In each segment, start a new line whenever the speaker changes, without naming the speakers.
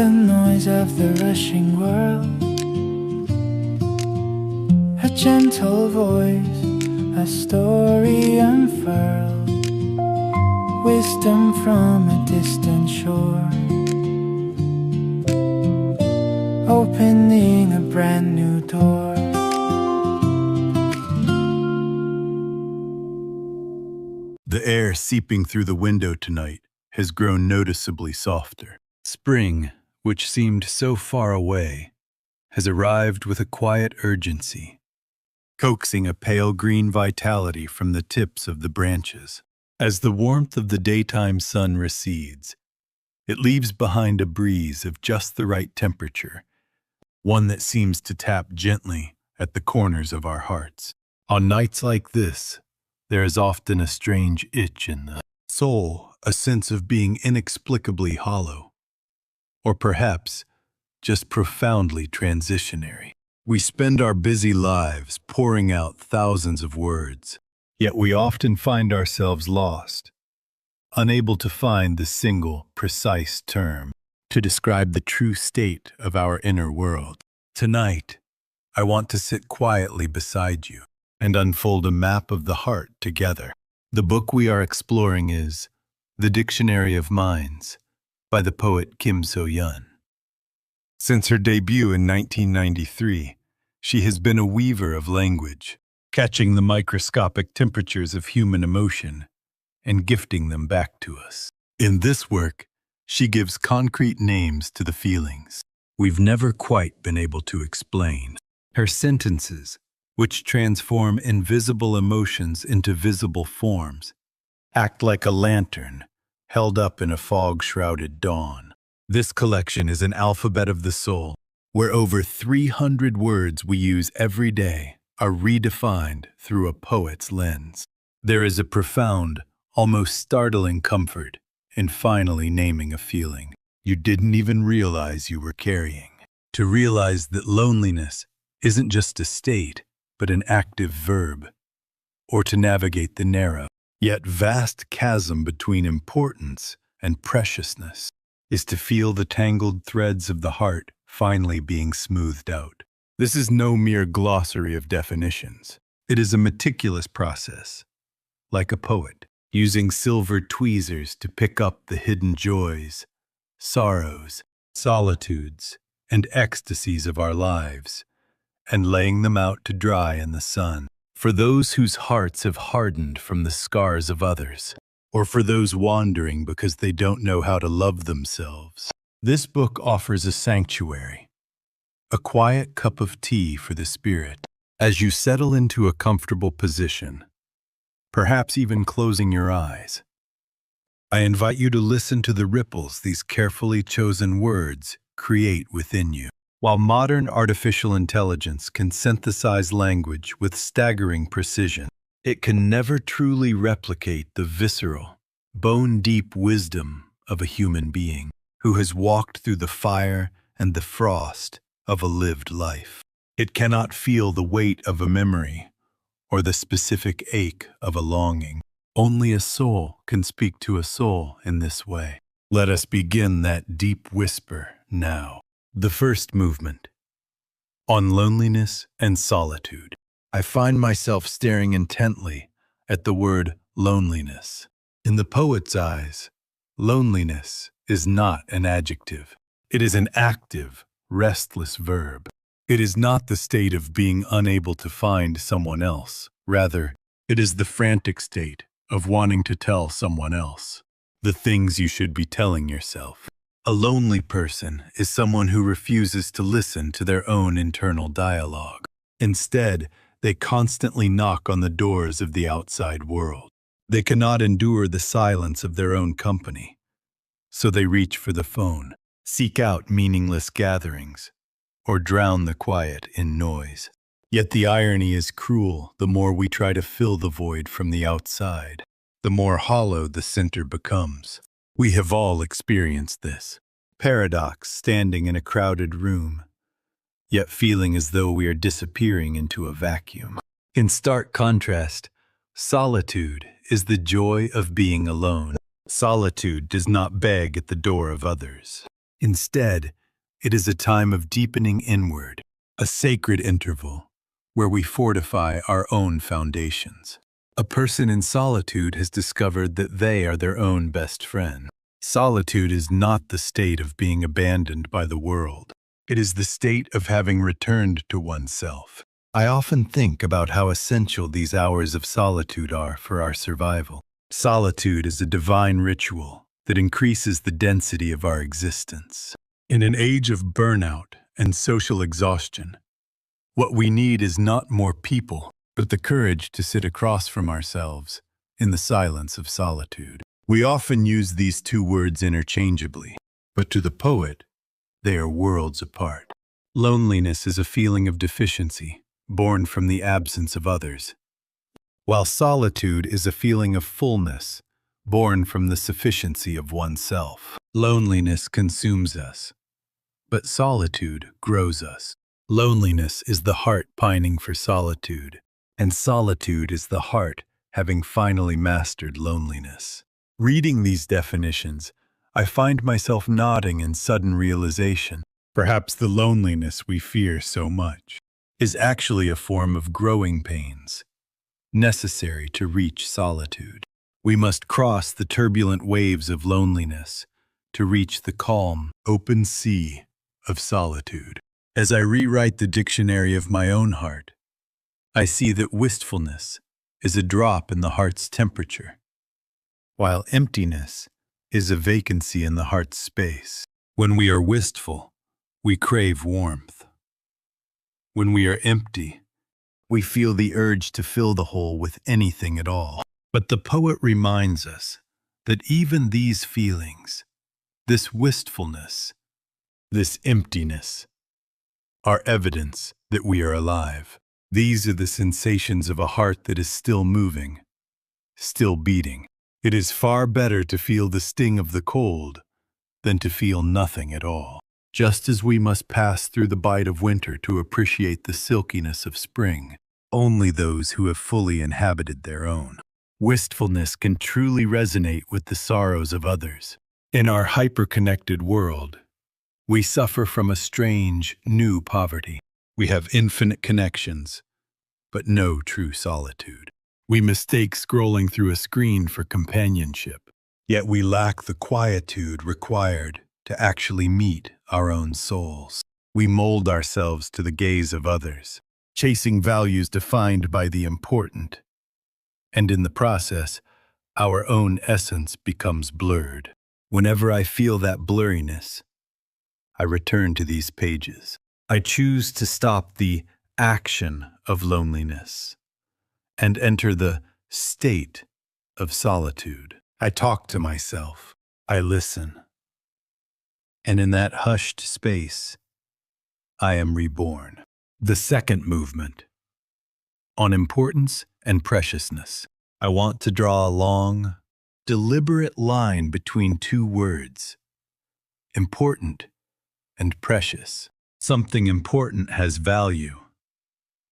the noise of the rushing world. A gentle voice, a story unfurled, wisdom from a distant shore, opening a brand new door.
The air seeping through the window tonight has grown noticeably softer. Spring, which seemed so far away, has arrived with a quiet urgency, coaxing a pale green vitality from the tips of the branches. As the warmth of the daytime sun recedes, it leaves behind a breeze of just the right temperature, one that seems to tap gently at the corners of our hearts. On nights like this, there is often a strange itch in the soul, a sense of being inexplicably hollow, or perhaps just profoundly transitionary. We spend our busy lives pouring out thousands of words, yet we often find ourselves lost, unable to find the single, precise term to describe the true state of our inner world. Tonight, I want to sit quietly beside you and unfold a map of the heart together. The book we are exploring is The Dictionary of Minds by the poet So-yeon. Since her debut in 1993, she has been a weaver of language, catching the microscopic temperatures of human emotion and gifting them back to us. In this work, she gives concrete names to the feelings we've never quite been able to explain. Her sentences, which transform invisible emotions into visible forms, act like a lantern held up in a fog-shrouded dawn. This collection is an alphabet of the soul, where over 300 words we use every day are redefined through a poet's lens. There is a profound, almost startling comfort in finally naming a feeling you didn't even realize you were carrying. To realize that loneliness isn't just a state, but an active verb, or to navigate the narrow, yet vast chasm between importance and preciousness, is to feel the tangled threads of the heart finally being smoothed out. This is no mere glossary of definitions. It is a meticulous process, like a poet, using silver tweezers to pick up the hidden joys, sorrows, solitudes, and ecstasies of our lives, and laying them out to dry in the sun. For those whose hearts have hardened from the scars of others, or for those wandering because they don't know how to love themselves, this book offers a sanctuary, a quiet cup of tea for the spirit. As you settle into a comfortable position, perhaps even closing your eyes, I invite you to listen to the ripples these carefully chosen words create within you. While modern artificial intelligence can synthesize language with staggering precision, it can never truly replicate the visceral, bone-deep wisdom of a human being who has walked through the fire and the frost of a lived life. It cannot feel the weight of a memory or the specific ache of a longing. Only a soul can speak to a soul in this way. Let us begin that deep whisper now. The first movement, on loneliness and solitude. I find myself staring intently at the word loneliness. In the poet's eyes, loneliness is not an adjective. It is an active, restless verb. It is not the state of being unable to find someone else. Rather, it is the frantic state of wanting to tell someone else the things you should be telling yourself. A lonely person is someone who refuses to listen to their own internal dialogue. Instead, they constantly knock on the doors of the outside world. They cannot endure the silence of their own company, so they reach for the phone, seek out meaningless gatherings, or drown the quiet in noise. Yet the irony is cruel. The more we try to fill the void from the outside, the more hollow the center becomes. We have all experienced this paradox, standing in a crowded room, yet feeling as though we are disappearing into a vacuum. In stark contrast, solitude is the joy of being alone. Solitude does not beg at the door of others. Instead, it is a time of deepening inward, a sacred interval where we fortify our own foundations. A person in solitude has discovered that they are their own best friend. Solitude is not the state of being abandoned by the world. It is the state of having returned to oneself. I often think about how essential these hours of solitude are for our survival. Solitude is a divine ritual that increases the density of our existence. In an age of burnout and social exhaustion, what we need is not more people, but the courage to sit across from ourselves in the silence of solitude. We often use these two words interchangeably, but to the poet, they are worlds apart. Loneliness is a feeling of deficiency, born from the absence of others, while solitude is a feeling of fullness, born from the sufficiency of oneself. Loneliness consumes us, but solitude grows us. Loneliness is the heart pining for solitude, and solitude is the heart having finally mastered loneliness. Reading these definitions, I find myself nodding in sudden realization. Perhaps the loneliness we fear so much is actually a form of growing pains, necessary to reach solitude. We must cross the turbulent waves of loneliness to reach the calm, open sea of solitude. As I rewrite the dictionary of my own heart, I see that wistfulness is a drop in the heart's temperature, while emptiness is a vacancy in the heart's space. When we are wistful, we crave warmth. When we are empty, we feel the urge to fill the hole with anything at all. But the poet reminds us that even these feelings, this wistfulness, this emptiness, are evidence that we are alive. These are the sensations of a heart that is still moving, still beating. It is far better to feel the sting of the cold than to feel nothing at all. Just as we must pass through the bite of winter to appreciate the silkiness of spring, only those who have fully inhabited their own. Wistfulness can truly resonate with the sorrows of others. In our hyper-connected world, we suffer from a strange, new poverty. We have infinite connections, but no true solitude. We mistake scrolling through a screen for companionship, yet we lack the quietude required to actually meet our own souls. We mold ourselves to the gaze of others, chasing values defined by the important, and in the process, our own essence becomes blurred. Whenever I feel that blurriness, I return to these pages. I choose to stop the action of loneliness and enter the state of solitude. I talk to myself. I listen. And in that hushed space, I am reborn. The second movement, on importance and preciousness. I want to draw a long, deliberate line between two words, important and precious. Something important has value,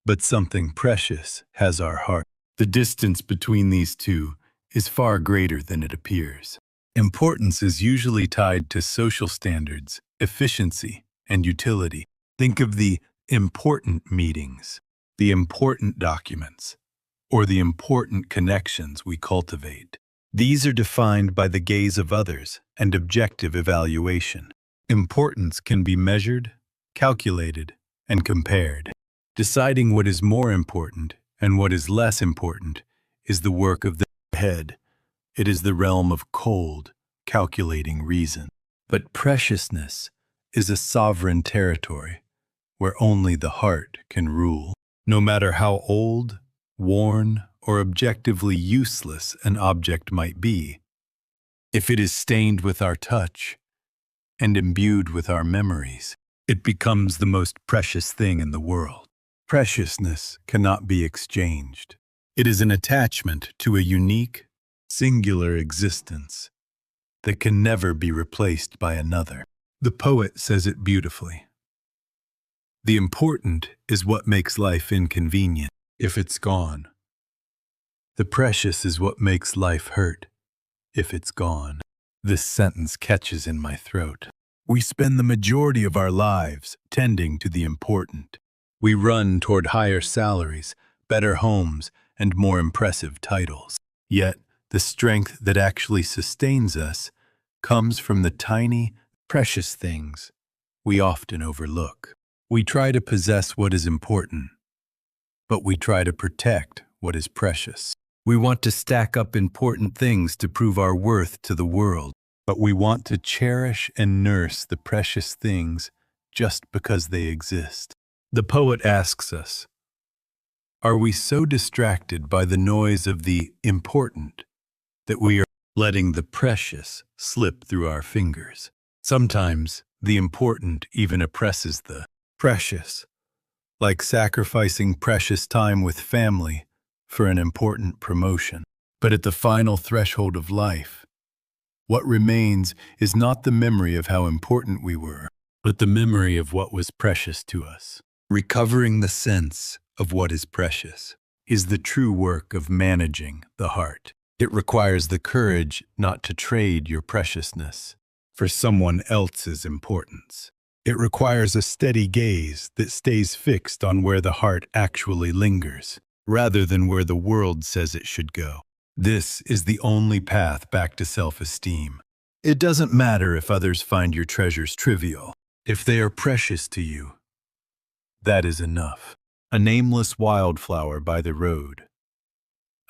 but something precious has our heart. The distance between these two is far greater than it appears. Importance is usually tied to social standards, efficiency, and utility. Think of the important meetings, the important documents, or the important connections we cultivate. These are defined by the gaze of others and objective evaluation. Importance can be measured, calculated, and compared. Deciding what is more important and what is less important is the work of the head. It is the realm of cold, calculating reason. But preciousness is a sovereign territory where only the heart can rule. No matter how old, worn, or objectively useless an object might be, if it is stained with our touch and imbued with our memories, it becomes the most precious thing in the world. Preciousness cannot be exchanged. It is an attachment to a unique, singular existence that can never be replaced by another. The poet says it beautifully. The important is what makes life inconvenient if it's gone. The precious is what makes life hurt if it's gone. This sentence catches in my throat. We spend the majority of our lives tending to the important. We run toward higher salaries, better homes, and more impressive titles. Yet, the strength that actually sustains us comes from the tiny, precious things we often overlook. We try to possess what is important, but we try to protect what is precious. We want to stack up important things to prove our worth to the world, but we want to cherish and nurse the precious things just because they exist. The poet asks us, are we so distracted by the noise of the important that we are letting the precious slip through our fingers? Sometimes the important even oppresses the precious, like sacrificing precious time with family for an important promotion. But at the final threshold of life, what remains is not the memory of how important we were, but the memory of what was precious to us. Recovering the sense of what is precious is the true work of managing the heart. It requires the courage not to trade your preciousness for someone else's importance. It requires a steady gaze that stays fixed on where the heart actually lingers, rather than where the world says it should go. This is the only path back to self-esteem. It doesn't matter if others find your treasures trivial. If they are precious to you, that is enough. A nameless wildflower by the road.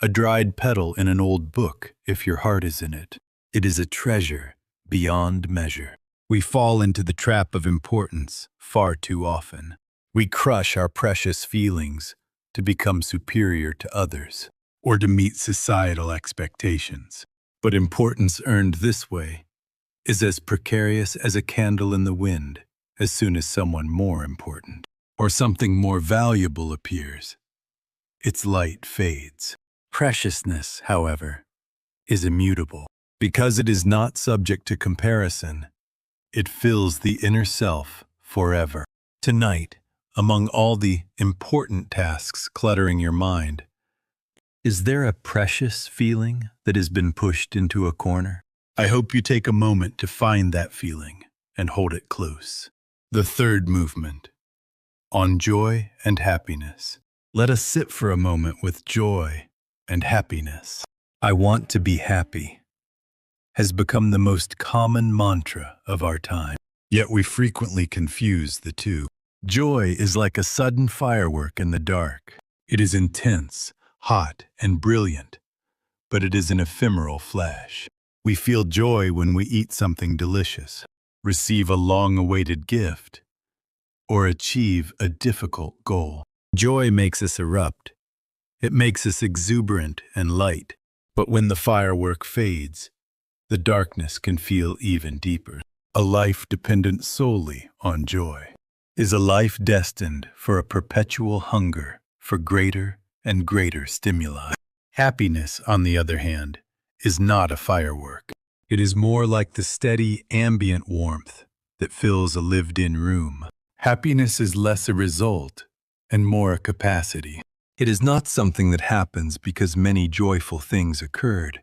A dried petal in an old book if your heart is in it. It is a treasure beyond measure. We fall into the trap of importance far too often. We crush our precious feelings to become superior to others, or to meet societal expectations. But importance earned this way is as precarious as a candle in the wind as soon as someone more important or something more valuable appears. Its light fades. Preciousness, however, is immutable. Because it is not subject to comparison, it fills the inner self forever. Tonight, among all the important tasks cluttering your mind, is there a precious feeling that has been pushed into a corner? I hope you take a moment to find that feeling and hold it close. The third movement, on joy and happiness. Let us sit for a moment with joy and happiness. I want to be happy has become the most common mantra of our time. Yet we frequently confuse the two. Joy is like a sudden firework in the dark. It is intense, hot, and brilliant, but it is an ephemeral flash. We feel joy when we eat something delicious, receive a long-awaited gift, or achieve a difficult goal. Joy makes us erupt. It makes us exuberant and light. But when the firework fades, the darkness can feel even deeper. A life dependent solely on joy is a life destined for a perpetual hunger for greater and greater stimuli. Happiness, on the other hand, is not a firework. It is more like the steady ambient warmth that fills a lived-in room. Happiness is less a result and more a capacity. It is not something that happens because many joyful things occurred.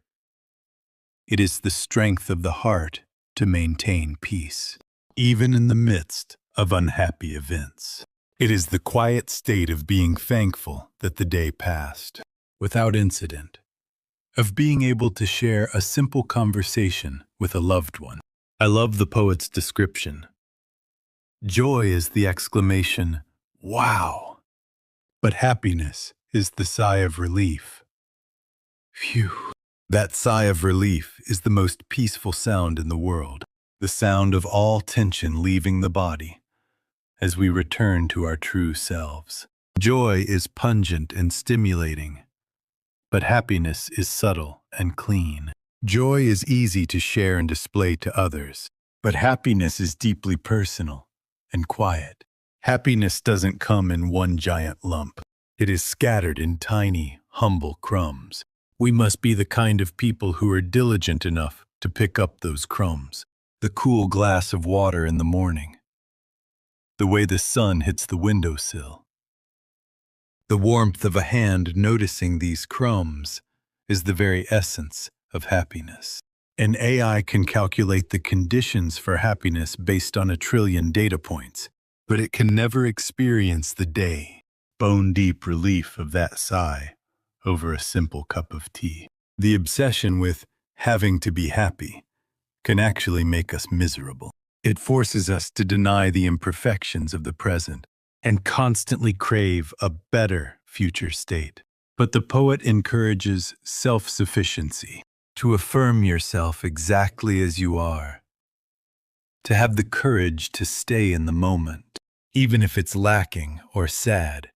It is the strength of the heart to maintain peace, even in the midst of unhappy events. It is the quiet state of being thankful that the day passed without incident, of being able to share a simple conversation with a loved one. I love the poet's description. Joy is the exclamation, "Wow!" But happiness is the sigh of relief. Phew. That sigh of relief is the most peaceful sound in the world, the sound of all tension leaving the body as we return to our true selves. Joy is pungent and stimulating, but happiness is subtle and clean. Joy is easy to share and display to others, but happiness is deeply personal and quiet. Happiness doesn't come in one giant lump. It is scattered in tiny, humble crumbs. We must be the kind of people who are diligent enough to pick up those crumbs. The cool glass of water in the morning. The way the sun hits the windowsill. The warmth of a hand noticing these crumbs is the very essence of happiness. An AI can calculate the conditions for happiness based on 1 trillion data points, but it can never experience the day, bone-deep relief of that sigh over a simple cup of tea. The obsession with having to be happy can actually make us miserable. It forces us to deny the imperfections of the present and constantly crave a better future state. But the poet encourages self-sufficiency, to affirm yourself exactly as you are, to have the courage to stay in the moment, even if it's lacking or sad,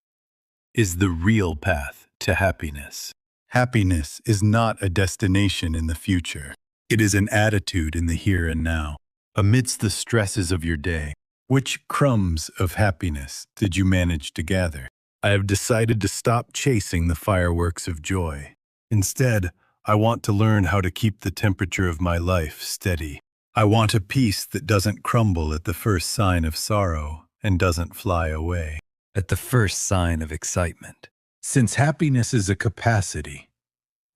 is the real path to happiness. Happiness is not a destination in the future. It is an attitude in the here and now. Amidst the stresses of your day, which crumbs of happiness did you manage to gather? I have decided to stop chasing the fireworks of joy. Instead, I want to learn how to keep the temperature of my life steady. I want a peace that doesn't crumble at the first sign of sorrow and doesn't fly away at the first sign of excitement. Since happiness is a capacity,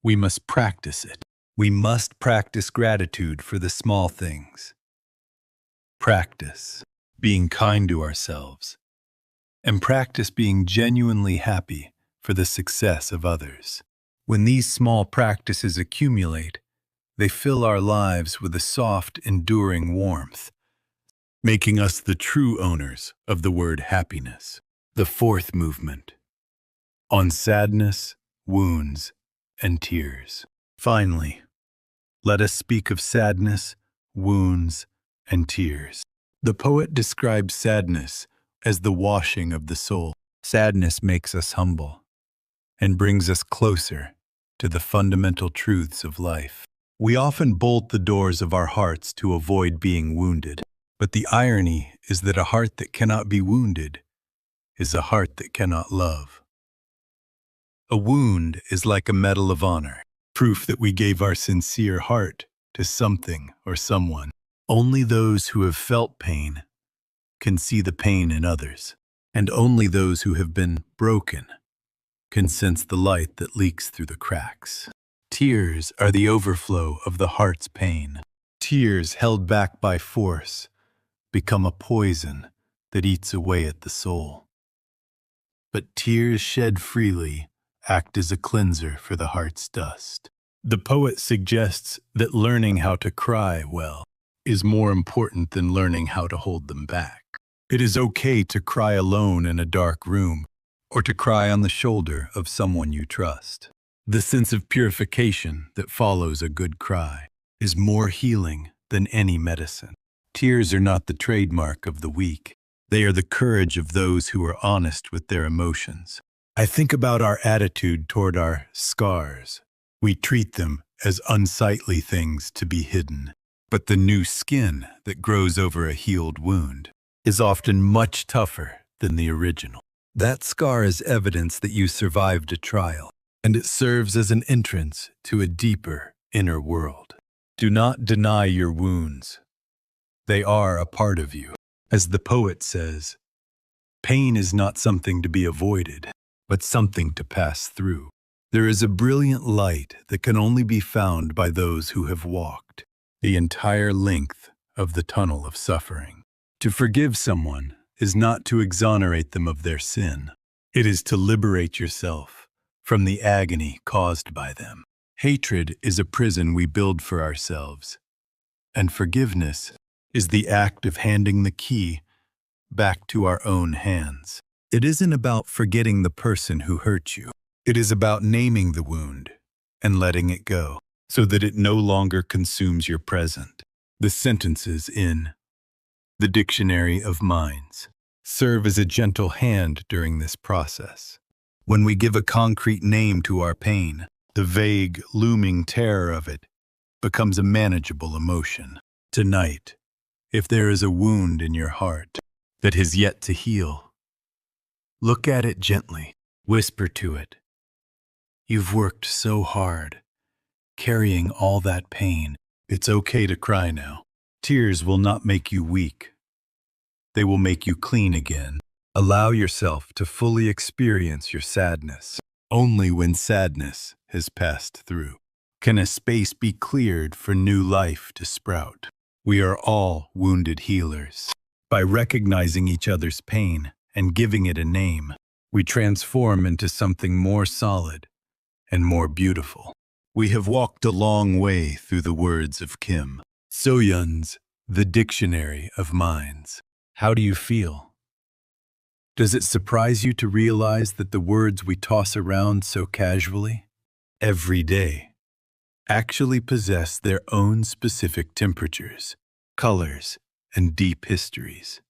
we must practice it. We must practice gratitude for the small things. Practice being kind to ourselves, and practice being genuinely happy for the success of others. When these small practices accumulate, they fill our lives with a soft, enduring warmth, making us the true owners of the word happiness. The fourth movement, on sadness, wounds, and tears. Finally, let us speak of sadness, wounds, and tears. The poet describes sadness as the washing of the soul. Sadness makes us humble and brings us closer to the fundamental truths of life. We often bolt the doors of our hearts to avoid being wounded, but the irony is that a heart that cannot be wounded is a heart that cannot love. A wound is like a medal of honor, proof that we gave our sincere heart to something or someone. Only those who have felt pain can see the pain in others, and only those who have been broken can sense the light that leaks through the cracks. Tears are the overflow of the heart's pain. Tears held back by force become a poison that eats away at the soul. But tears shed freely act as a cleanser for the heart's dust. The poet suggests that learning how to cry well is more important than learning how to hold them back. It is okay to cry alone in a dark room, or to cry on the shoulder of someone you trust. The sense of purification that follows a good cry is more healing than any medicine. Tears are not the trademark of the weak. They are the courage of those who are honest with their emotions. I think about our attitude toward our scars. We treat them as unsightly things to be hidden. But the new skin that grows over a healed wound is often much tougher than the original. That scar is evidence that you survived a trial, and it serves as an entrance to a deeper inner world. Do not deny your wounds. They are a part of you. As the poet says, pain is not something to be avoided, but something to pass through. There is a brilliant light that can only be found by those who have walked the entire length of the tunnel of suffering. To forgive someone is not to exonerate them of their sin. It is to liberate yourself from the agony caused by them. Hatred is a prison we build for ourselves, and forgiveness is the act of handing the key back to our own hands. It isn't about forgetting the person who hurt you. It is about naming the wound and letting it go, so that it no longer consumes your present. The sentences in the Dictionary of Minds serve as a gentle hand during this process. When we give a concrete name to our pain, the vague, looming terror of it becomes a manageable emotion. Tonight, if there is a wound in your heart that has yet to heal, look at it gently. Whisper to it, "You've worked so hard, carrying all that pain. It's okay to cry now." Tears will not make you weak. They will make you clean again. Allow yourself to fully experience your sadness, only when sadness has passed through. Can a space be cleared for new life to sprout? We are all wounded healers. By recognizing each other's pain and giving it a name, we transform into something more solid and more beautiful. We have walked a long way through the words of Kim. So-yeon's The Dictionary of Minds. How do you feel? Does it surprise you to realize that the words we toss around so casually, every day, actually possess their own specific temperatures, colors, and deep histories?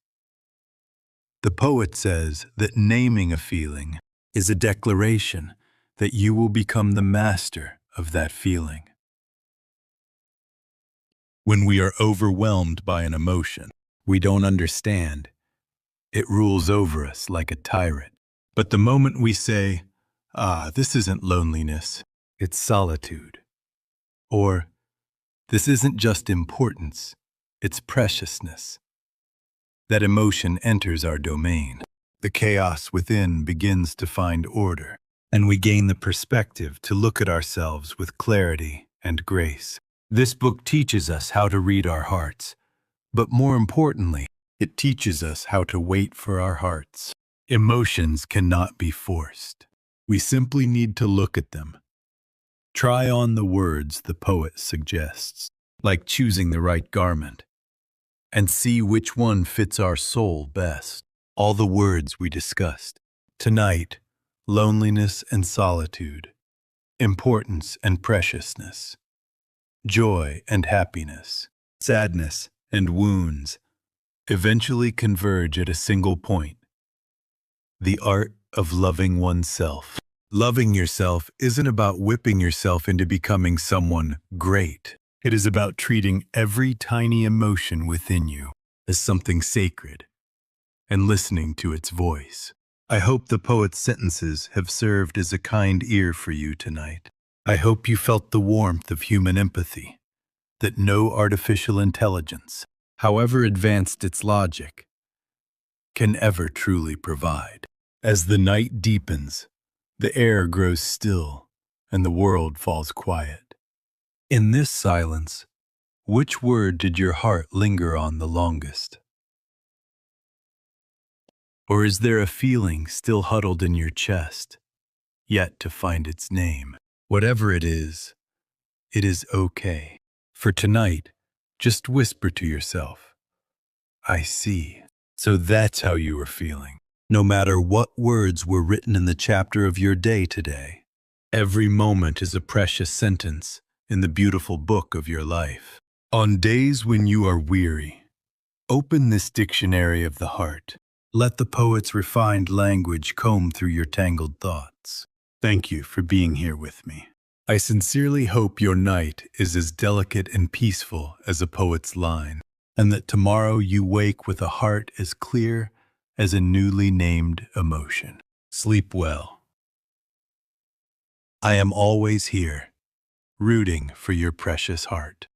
The poet says that naming a feeling is a declaration that you will become the master of that feeling. When we are overwhelmed by an emotion we don't understand, it rules over us like a tyrant. But the moment we say, this isn't loneliness, it's solitude. Or, this isn't just importance, it's preciousness. That emotion enters our domain. The chaos within begins to find order, and we gain the perspective to look at ourselves with clarity and grace. This book teaches us how to read our hearts, but more importantly, it teaches us how to wait for our hearts. Emotions cannot be forced. We simply need to look at them. Try on the words the poet suggests, like choosing the right garment, and see which one fits our soul best. All the words we discussed tonight: loneliness and solitude, importance and preciousness, joy and happiness, sadness and wounds, eventually converge at a single point: the art of loving oneself. Loving yourself isn't about whipping yourself into becoming someone great. It is about treating every tiny emotion within you as something sacred and listening to its voice. I hope the poet's sentences have served as a kind ear for you tonight. I hope you felt the warmth of human empathy that no artificial intelligence, however advanced its logic, can ever truly provide. As the night deepens, the air grows still and the world falls quiet. In this silence, which word did your heart linger on the longest? Or is there a feeling still huddled in your chest, yet to find its name? Whatever it is okay. For tonight, just whisper to yourself, I see. So that's how you were feeling. No matter what words were written in the chapter of your day today, every moment is a precious sentence in the beautiful book of your life. On days when you are weary, open this dictionary of the heart. Let the poet's refined language comb through your tangled thoughts. Thank you for being here with me. I sincerely hope your night is as delicate and peaceful as a poet's line, and that tomorrow you wake with a heart as clear as a newly named emotion. Sleep well. I am always here, rooting for your precious heart.